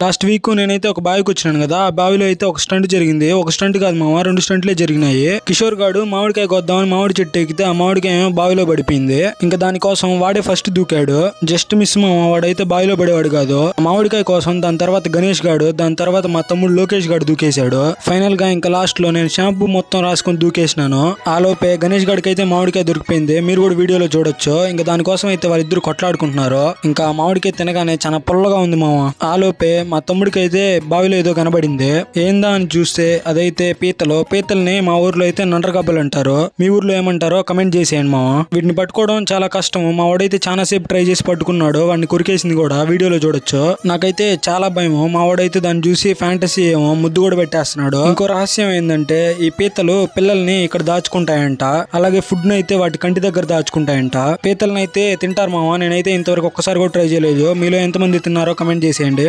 Last week నేనైతే ఒక బావికి వచ్చినాను కదా, ఆ బావిలో అయితే ఒక స్టంట్ జరిగింది. ఒక స్టంట్ కాదు మామ, 2 స్టంట్లే జరిగినాయి. కిషోర్ గాడు మామిడికాయ కొద్దామని మామిడి చెట్టు ఎక్కితే ఆ మామిడికాయ బావిలో పడిపోయింది. ఇంకా దానికోసం వాడే ఫస్ట్ దూకాడు. జస్ట్ మిస్ మామ, వాడైతే బావిలో పడేవాడు కాదు. మామిడికాయ కోసం దాని తర్వాత గణేష్ గాడు, దాని తర్వాత మా తమ్ముడు లోకేష్ గాడు దూకేశాడు. ఫైనల్ గా ఇంకా లాస్ట్ లో నేను షాంపూ మొత్తం రాసుకొని దూకేసినాను. ఆ లోపే గణేష్ గాడికి అయితే మామిడికాయ దొరికిపోయింది. మీరు కూడా వీడియోలో చూడొచ్చు. ఇంకా దానికోసం అయితే వాళ్ళిద్దరు కొట్లాడుకుంటున్నారు. ఇంకా మామిడికాయ తినగానే చాలా పుల్లగా ఉంది మామ. ఆ లోపే మా తమ్ముడికి అయితే బావిలో ఏదో కనబడింది. ఏందా అని చూస్తే అదైతే పీతల్ని మా ఊర్లో అయితే నండ్రగబ్బలు అంటారు. మీ ఊర్లో ఏమంటారో కమెంట్ చేసేయండి మామ. వీటిని పట్టుకోవడం చాలా కష్టం. మా వాడైతే చాలా సేపు ట్రై చేసి పట్టుకున్నాడు. వాడిని కొరికేసింది కూడా వీడియోలో చూడొచ్చు. నాకైతే చాలా భయం. మా వాడైతే దాన్ని చూసి ఫ్యాంటసీ ఏమో ముద్దు కూడా పెట్టేస్తున్నాడు. ఇంకో రహస్యం ఏంటంటే ఈ పీతలు పిల్లల్ని ఇక్కడ దాచుకుంటాయంట. అలాగే ఫుడ్ ని అయితే వాటి కంటి దగ్గర దాచుకుంటాయంట. పీతల్ని అయితే తింటారు మామ. నేనైతే ఇంతవరకు ఒక్కసారి కూడా ట్రై చేయలేదు. మీలో ఎంతమంది తిన్నారో కమెంట్ చేసేయండి.